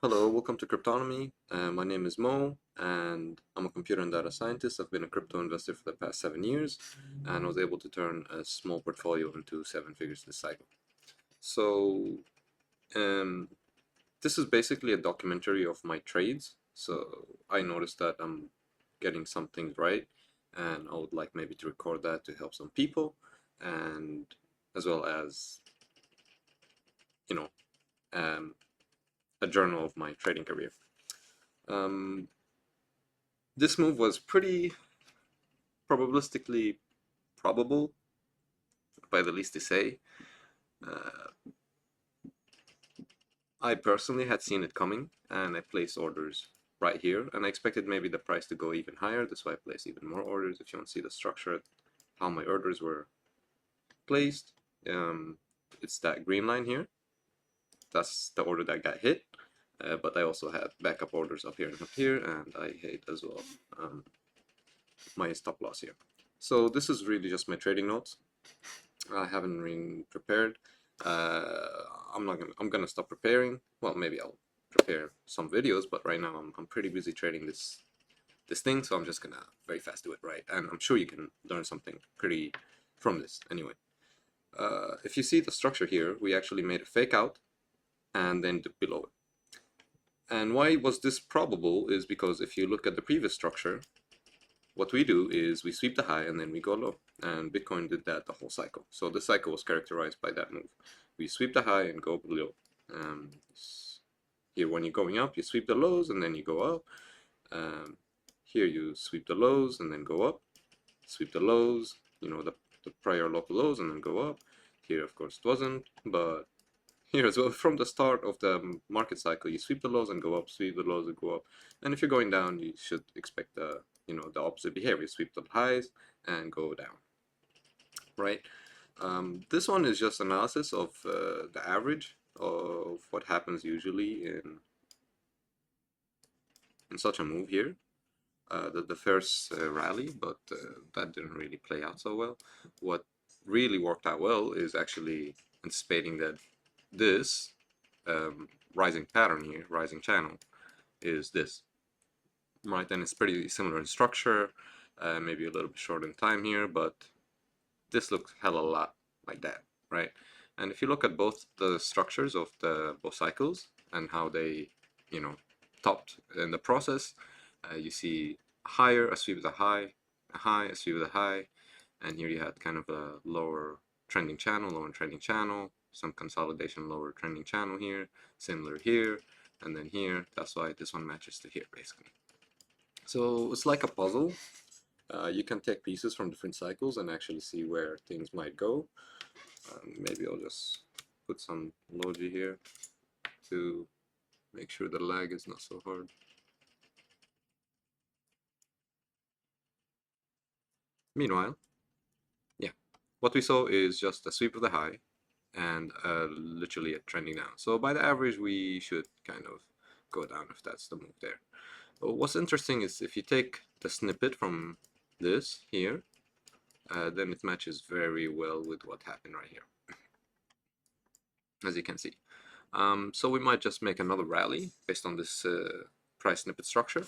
Hello, welcome to Cryptonomy. My name is Mo, and I'm a computer and data scientist. I've been a crypto investor for the past 7 years, and was able to turn a small portfolio into 7 figures this cycle. So, um, this is basically a documentary of my trades. So, I noticed that I'm getting some things right, and I would like maybe to record that to help some people, and as well as, you know, um, a journal of my trading career. Um, this move was pretty probabilistically probable, by the least to say. Uh, I personally had seen it coming, and I placed orders right here, and I expected maybe the price to go even higher. That's why I placed even more orders. If you want to see the structure, how my orders were placed, um, it's that green line here. That's the order that got hit. But I also had backup orders up here and up here, and I hit as well my stop loss here. So this is really just my trading notes. I haven't really prepared. Uh, I'm gonna stop preparing. Well, maybe I'll prepare some videos, but right now I'm pretty busy trading this thing, so I'm just gonna very fast do it right. And I'm sure you can learn something pretty from this anyway. If you see the structure here, we actually made a fake out and then dip below it. And why was this probable is because if you look at the previous structure, what we do is we sweep the high and then we go low, and Bitcoin did that the whole cycle. So this cycle was characterized by that move. We sweep the high and go below. Here when you're going up, you sweep the lows and then you go up. Here you sweep the lows and then go up, sweep the lows, the prior local lows, and then go up. Here of course it wasn't, but here as well, from the start of the market cycle, you sweep the lows and go up, sweep the lows and go up. And if you're going down, you should expect the opposite behavior. Sweep the highs and go down, right? This one is just analysis of the average of what happens usually in such a move here. The first rally, but that didn't really play out so well. What really worked out well is actually anticipating that this rising pattern here, rising channel, is this, right? And it's pretty similar in structure, maybe a little bit short in time here, but this looks hella a lot like that, right? And if you look at both the structures of the both cycles and how they, topped in the process, you see higher, a sweep of the high, a high, a sweep of the high, and here you had kind of a lower trending channel, lower trending channel, some consolidation, lower trending channel here, similar here, and then here. That's why this one matches to here, basically. So it's like a puzzle. You can take pieces from different cycles and actually see where things might go. Maybe I'll just put some logi here to make sure the lag is not so hard. Meanwhile, yeah, what we saw is just a sweep of the high and literally a trending down. So by the average, we should kind of go down if that's the move there. But what's interesting is if you take the snippet from this here, then it matches very well with what happened right here, as you can see. So we might just make another rally based on this price snippet structure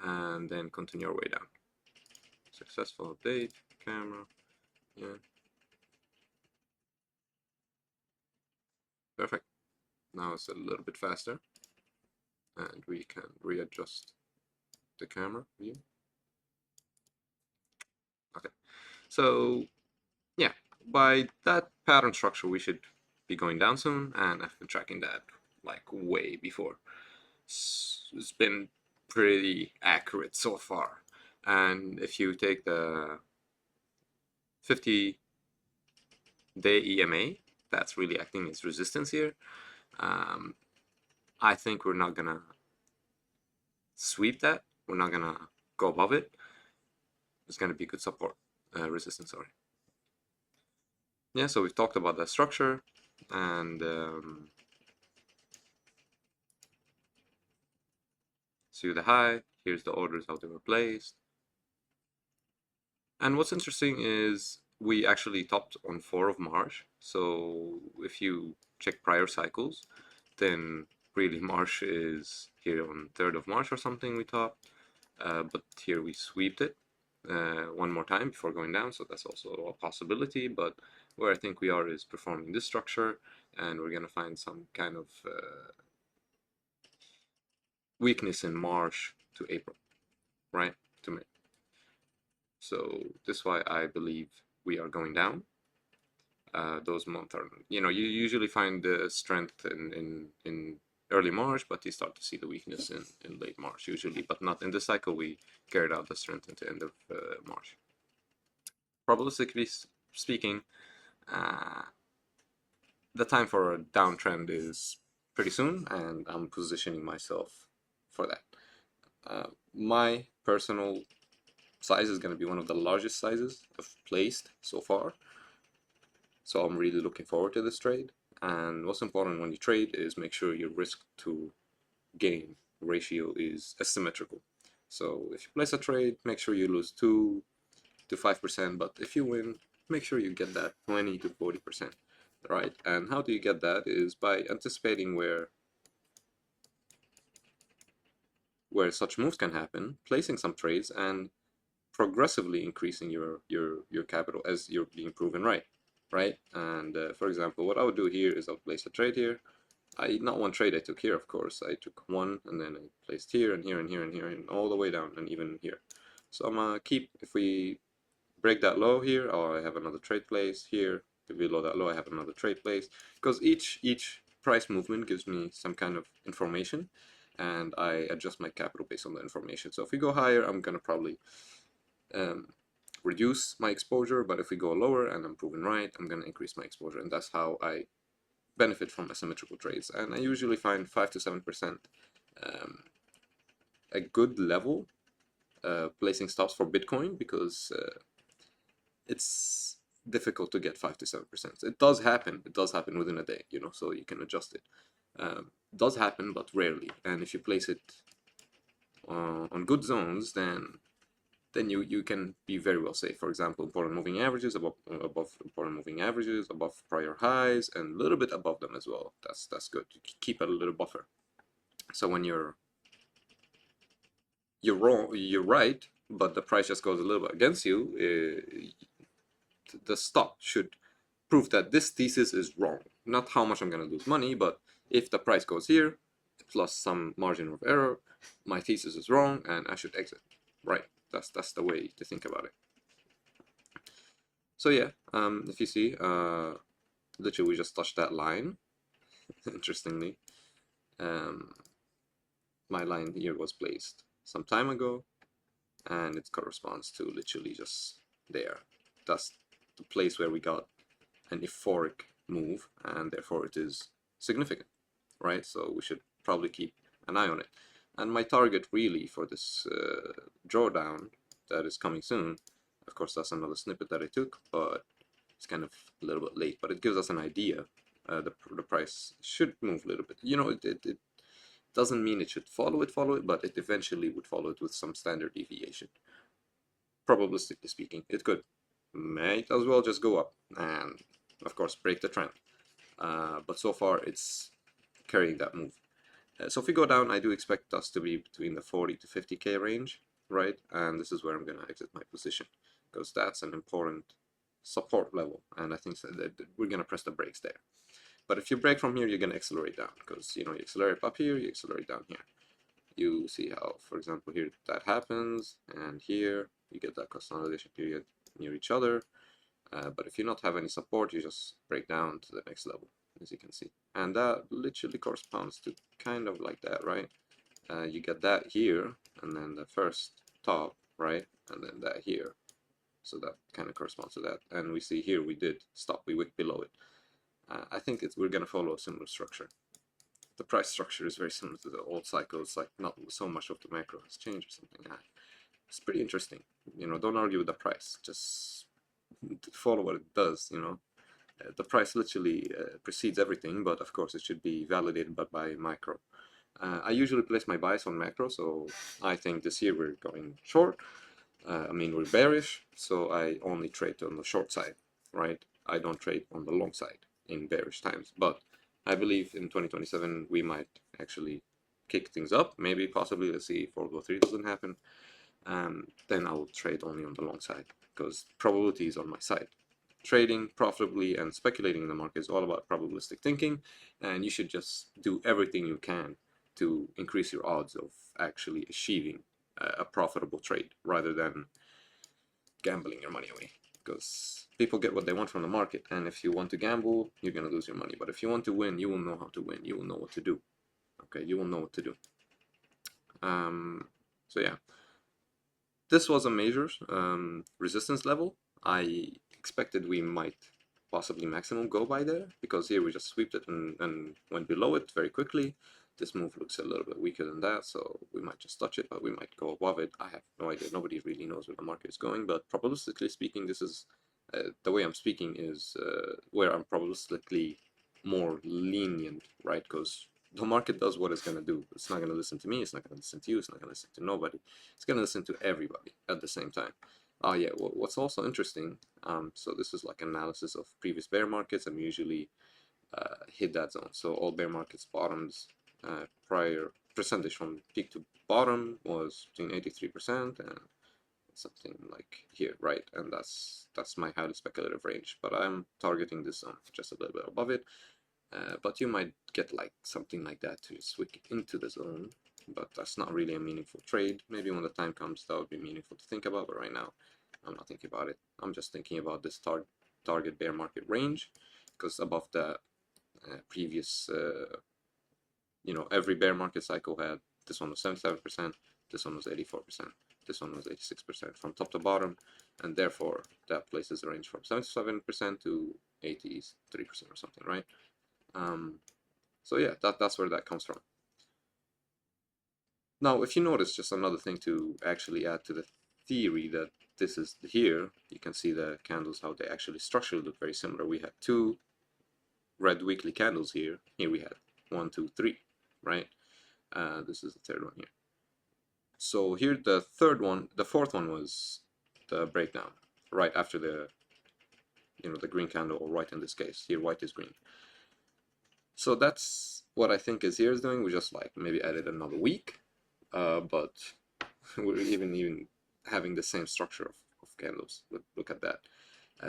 and then continue our way down. Successful update, camera, yeah. Perfect. Now it's a little bit faster and we can readjust the camera view. Okay, so yeah, by that pattern structure, we should be going down soon, and I've been tracking that like way before. It's been pretty accurate so far. And if you take the 50-day EMA, that's really acting as resistance here. I think we're not gonna sweep that. We're not gonna go above it. It's gonna be good support, resistance, sorry. Yeah, so we've talked about that structure, and see the high. Here's the orders, how they were placed. And what's interesting is we actually topped on 4 of March. So if you check prior cycles, then really March is here on 3rd of March or something, we thought. But here we sweeped it one more time before going down, so that's also a possibility. But where I think we are is performing this structure, and we're gonna find some kind of weakness in March to April, right, to May. So this is why I believe we are going down. Those months are, you usually find the strength in early March, but you start to see the weakness in late March usually, but not in the cycle. We carried out the strength into end of March. Probabilistically speaking, uh, the time for a downtrend is pretty soon, and I'm positioning myself for that. My personal size is going to be one of the largest sizes I've placed so far, so I'm really looking forward to this trade. And what's important when you trade is make sure your risk to gain ratio is asymmetrical. So if you place a trade, make sure you lose 2 to 5%, but if you win, make sure you get that 20 to 40%, right? And how do you get that is by anticipating where such moves can happen, placing some trades, and progressively increasing your capital as you're being proven right? And for example, what I would do here is I'll place a trade here. Not one trade I took here, of course. I took one, and then I placed here and here and here and here and all the way down, and even here. So I'm gonna keep, if we break that low here, or I have another trade place here. Below that low, I have another trade place, because each price movement gives me some kind of information, and I adjust my capital based on the information. So if we go higher, I'm gonna probably reduce my exposure, but if we go lower and I'm proven right, I'm gonna increase my exposure, and that's how I benefit from asymmetrical trades. And I usually find 5 to 7% a good level placing stops for Bitcoin, because it's difficult to get 5 to 7%. It does happen. It does happen within a day, so you can adjust it. It does happen, but rarely. And if you place it on good zones, then you can be very well safe. For example, important moving averages, above important moving averages, above prior highs, and a little bit above them as well. That's good. You keep a little buffer. So when you're wrong, you're right, but the price just goes a little bit against you, the stop should prove that this thesis is wrong. Not how much I'm going to lose money, but if the price goes here, plus some margin of error, my thesis is wrong and I should exit. Right. That's the way to think about it. So yeah, if you see, literally we just touched that line. Interestingly, my line here was placed some time ago, and it corresponds to literally just there. That's the place where we got an euphoric move, and therefore it is significant, right? So we should probably keep an eye on it. And my target really for this drawdown that is coming soon, of course that's another snippet that I took, but it's kind of a little bit late, but it gives us an idea. The price should move a little bit. It doesn't mean it should follow it, but it eventually would follow it with some standard deviation. Probabilistically speaking, it could. Might as well just go up and, of course, break the trend. But so far, it's carrying that move. So if we go down, I do expect us to be between the 40 to 50K range, right? And this is where I'm going to exit my position, because that's an important support level, and I think that we're going to press the brakes there. But if you break from here, you're going to accelerate down, because you accelerate up here, you accelerate down here. You see how, for example, here that happens, and here you get that consolidation period near each other. But if you not have any support, you just break down to the next level, as you can see. And that literally corresponds to kind of like that, right? You get that here, and then the first top, right? And then that here. So that kind of corresponds to that. And we see here we did stop, we wick below it. I think we're going to follow a similar structure. The price structure is very similar to the old cycle. It's like not so much of the macro has changed or something. It's pretty interesting. Don't argue with the price. Just follow what it does. The price literally precedes everything, but of course it should be validated by micro. I usually place my bias on macro, so I think this year we're going short. We're bearish, so I only trade on the short side, right? I don't trade on the long side in bearish times, but I believe in 2027 we might actually kick things up. Maybe, possibly, let's see if World War III doesn't happen. Then I will trade only on the long side because probability is on my side. Trading profitably and speculating in the market is all about probabilistic thinking, and you should just do everything you can to increase your odds of actually achieving a profitable trade rather than gambling your money away. Because people get what they want from the market, and if you want to gamble, you're going to lose your money. But if you want to win, you will know how to win. You will know what to do. Okay, you will know what to do. So yeah, this was a major resistance level. I expected we might possibly maximum go by there, because here we just swept it and went below it very quickly. This move looks a little bit weaker than that, so we might just touch it, but we might go above it. I have no idea. Nobody really knows where the market is going, but probabilistically speaking, this is the way I'm speaking is where I'm probabilistically more lenient, right? Because the market does what it's going to do. It's not going to listen to me. It's not going to listen to you. It's not going to listen to nobody. It's going to listen to everybody at the same time. Oh yeah, well, what's also interesting, so this is like analysis of previous bear markets, and we usually hit that zone. So all bear markets bottoms prior percentage from peak to bottom was between 83% and something like here, right? And that's my highly speculative range, but I'm targeting this zone just a little bit above it. But you might get like something like that to switch into the zone, but that's not really a meaningful trade. Maybe when the time comes, that would be meaningful to think about, but right now I'm not thinking about it. I'm just thinking about this target bear market range, because above the previous every bear market cycle had, this one was 77%, this one was 84%, this one was 86% from top to bottom, and therefore that places a range from 77% to 83% or something, right? So yeah, that's where that comes from. Now, if you notice, just another thing to actually add to the theory, that this is here, you can see the candles, how they actually structurally look very similar. We had two red weekly candles here. Here we had 1, 2, 3, right? This is the third one here. So here the fourth one was the breakdown right after the the green candle, or white in this case. Here white is green. So that's what I think is here is doing. We just like maybe added another week, but we're even having the same structure of candles. Look at that.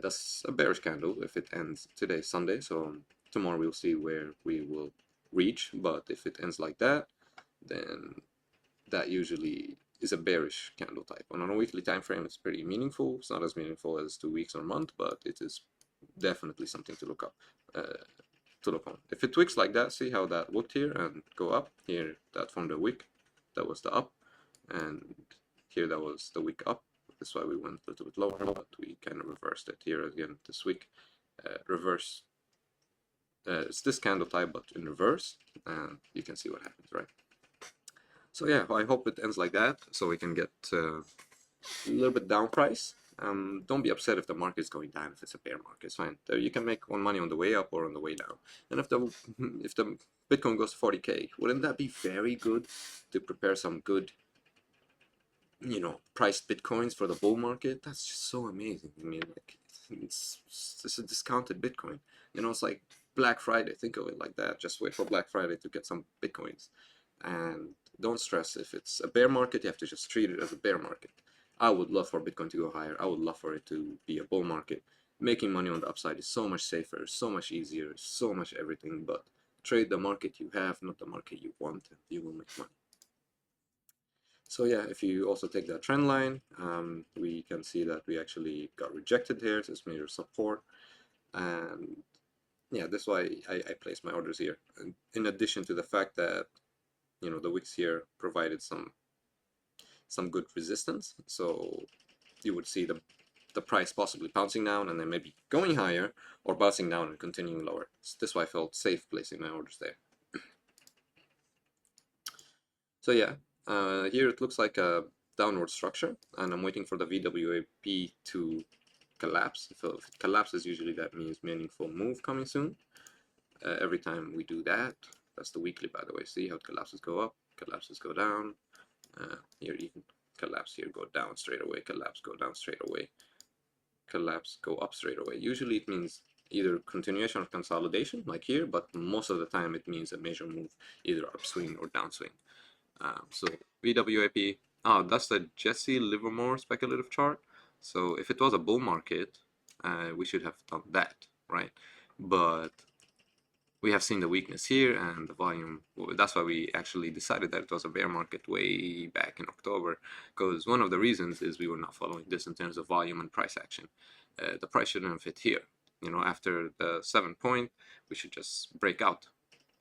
That's a bearish candle if it ends today, Sunday. So tomorrow we'll see where we will reach. But if it ends like that, then that usually is a bearish candle type. On a weekly time frame, it's pretty meaningful. It's not as meaningful as 2 weeks or a month, but it is definitely something to look up. To look on. If it wicks like that, see how that looked here and go up here. That from the wick, that was the up, and here that was the wick up. That's why we went a little bit lower, but we kind of reversed it here again. This wick reverse. It's this candle type, but in reverse, and you can see what happens, right? So yeah, I hope it ends like that, so we can get a little bit down price. Don't be upset if the market is going down. If it's a bear market, it's fine. You can make money on the way up or on the way down. And if the Bitcoin goes to 40K, wouldn't that be very good to prepare some good, priced Bitcoins for the bull market? That's just so amazing. I mean, like, it's a discounted Bitcoin. It's like Black Friday. Think of it like that. Just wait for Black Friday to get some Bitcoins, and don't stress. If it's a bear market, you have to just treat it as a bear market. I would love for Bitcoin to go higher. I would love for it to be a bull market. Making money on the upside is so much safer, so much easier, so much everything. But trade the market you have, not the market you want, and you will make money. So yeah, if you also take that trend line, we can see that we actually got rejected here. So it's major support. And yeah, that's why I placed my orders here. And in addition to the fact that the wicks here provided some good resistance, so you would see the price possibly bouncing down and then maybe going higher, or bouncing down and continuing lower. So this is why I felt safe placing my orders there. So yeah, here it looks like a downward structure, and I'm waiting for the VWAP to collapse. If it collapses, usually that means meaningful move coming soon. Every time we do that, that's the weekly, by the way. See how it collapses go up, collapses go down. Here even collapse here, go down straight away, collapse, go down straight away, collapse, go up straight away. Usually it means either continuation or consolidation, like here, but most of the time it means a major move, either upswing or downswing. So VWAP, that's the Jesse Livermore speculative chart. So if it was a bull market, we should have done that, right? But we have seen the weakness here and the volume. That's why we actually decided that it was a bear market way back in October, because one of the reasons is we were not following this in terms of volume and price action. The price shouldn't have hit here. After the 7 point, we should just break out,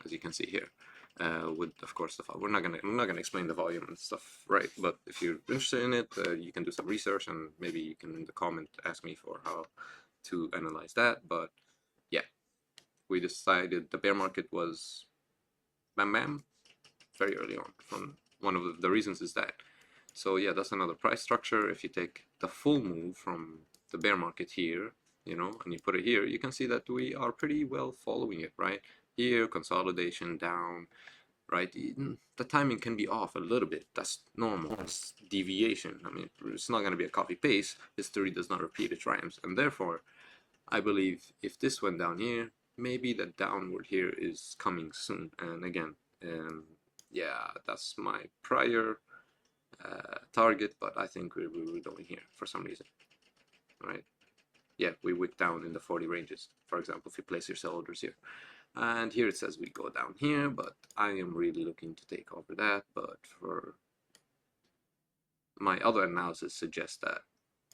as you can see here. With of course I'm not gonna explain the volume and stuff, right? But if you're interested in it, you can do some research and maybe you can in the comment ask me for how to analyze that. But yeah, we decided the bear market was bam bam very early on. From one of the reasons is that. So yeah, that's another price structure. If you take the full move from the bear market here, and you put it here, you can see that we are pretty well following it, right? Here, consolidation down, right? The timing can be off a little bit. That's normal. It's deviation. I mean, it's not going to be a copy paste. History does not repeat its rhymes, and therefore, I believe if this went down here, maybe the downward here is coming soon. And again, yeah, that's my prior target, but I think we were going here for some reason, right? Yeah, we wick down in the 40 ranges, for example, if you place your sell orders here. And here it says we go down here, but I am really looking to take over that. But for my other analysis suggests that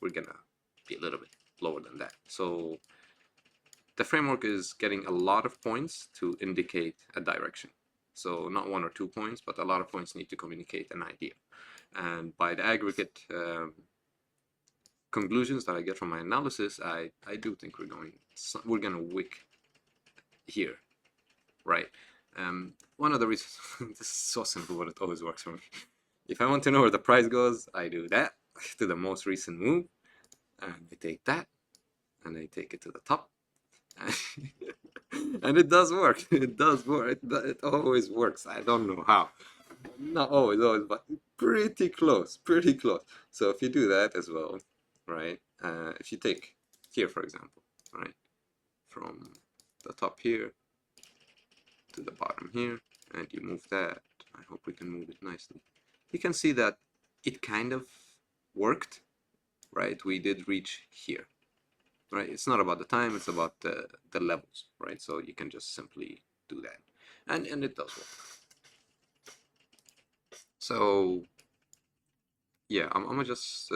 we're gonna be a little bit lower than that. So the framework is getting a lot of points to indicate a direction. So not 1 or 2 points, but a lot of points need to communicate an idea. And by the aggregate conclusions that I get from my analysis, I do think we're gonna wick here, right? One of the reasons, this is so simple, but it always works for me. If I want to know where the price goes, I do that to the most recent move, and I take that, and I take it to the top, and it does work. It does work. It always works. I don't know how. Not always, but pretty close, pretty close. So if you do that as well, right? If you take here, for example, right, from the top here to the bottom here, and you move that, I hope we can move it nicely. You can see that it kind of worked, right? We did reach here, right? It's not about the time, it's about the levels, right? So you can just simply do that, and it does work. So yeah, I'm gonna just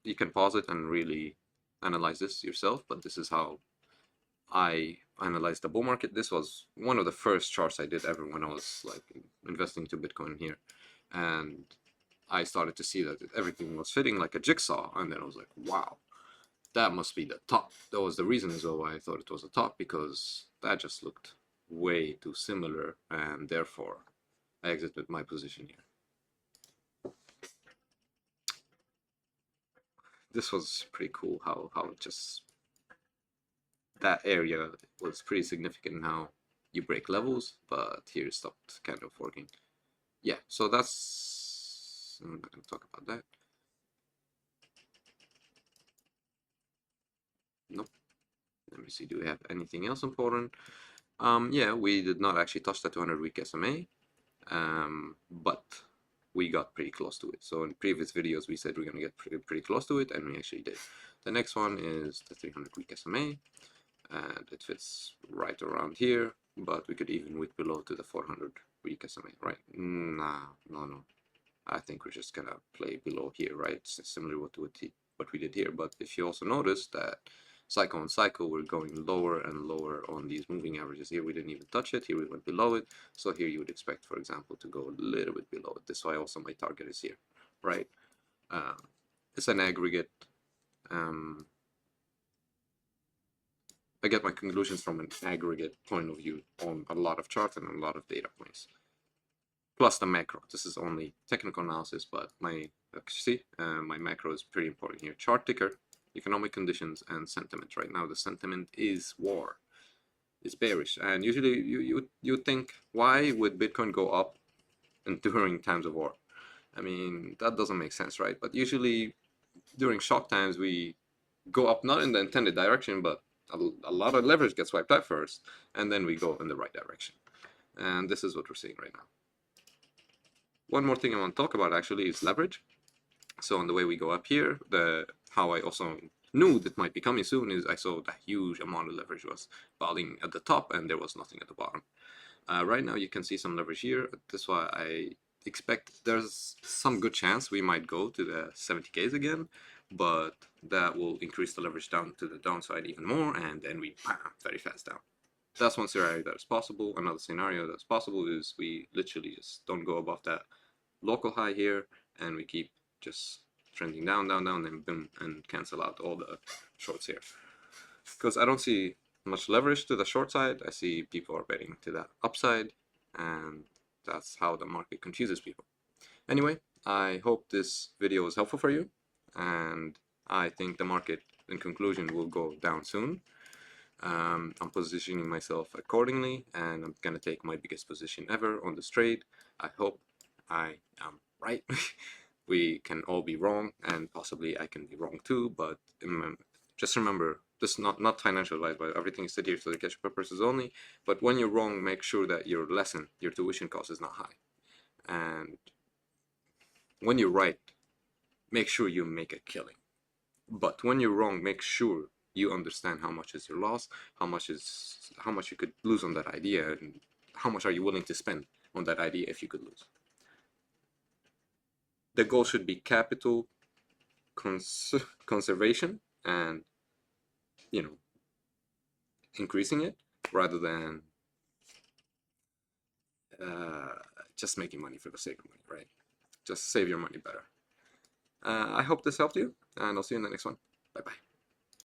you can pause it and really analyze this yourself, but this is how I analyzed the bull market. This was one of the first charts I did ever when I was like investing to Bitcoin here, and I started to see that everything was fitting like a jigsaw, and then I was like, wow, that must be the top. That was the reason as well why I thought it was a top, because that just looked way too similar, and therefore I exited my position here. This was pretty cool how just that area was pretty significant in how you break levels, but here it stopped kind of working. Yeah, so that's, I'm not going to talk about that. Nope. Let me see, do we have anything else important? Yeah, we did not actually touch the 200-week SMA, but we got pretty close to it. So in previous videos, we said we're going to get pretty close to it, and we actually did. The next one is the 300-week SMA, and it fits right around here, but we could even wick below to the 400-week SMA, right? Nah, no. I think we're just gonna play below here, right? Similar to what we did here. But if you also notice that cycle on cycle, we're going lower and lower on these moving averages. Here we didn't even touch it. Here we went below it. So here you would expect, for example, to go a little bit below it. This is why also my target is here, right? It's an aggregate. I get my conclusions from an aggregate point of view on a lot of charts and a lot of data points. Plus the macro. This is only technical analysis, but my macro is pretty important here. Chart ticker, economic conditions, and sentiment. Right now, the sentiment is war. It's bearish, and usually you think, why would Bitcoin go up during times of war? I mean, that doesn't make sense, right? But usually during shock times, we go up not in the intended direction, but a lot of leverage gets wiped out first, and then we go in the right direction. And this is what we're seeing right now. One more thing I want to talk about actually is leverage. So on the way we go up here, how I also knew that might be coming soon is I saw that huge amount of leverage was falling at the top and there was nothing at the bottom. Right now you can see some leverage here. That's why I expect there's some good chance we might go to the 70Ks again, but that will increase the leverage down to the downside even more, and then we bam, very fast down. That's one scenario that is possible. Another scenario that's possible is we literally just don't go above that local high here, and we keep just trending down, down, down, and boom, and cancel out all the shorts here. Because I don't see much leverage to the short side. I see people are betting to the upside, and that's how the market confuses people. Anyway, I hope this video was helpful for you, and I think the market, in conclusion, will go down soon. I'm positioning myself accordingly, and I'm gonna take my biggest position ever on this trade. I hope I am right. We can all be wrong, and possibly I can be wrong too, but just remember, this is not financial advice, but everything is said here for the cash purposes only. But when you're wrong, make sure that your lesson, your tuition cost is not high. And when you're right, make sure you make a killing. But when you're wrong, make sure you understand how much is your loss, how much you could lose on that idea, and how much are you willing to spend on that idea if you could lose. The goal should be capital conservation and, increasing it rather than just making money for the sake of money, right? Just save your money better. I hope this helped you, and I'll see you in the next one. Bye bye.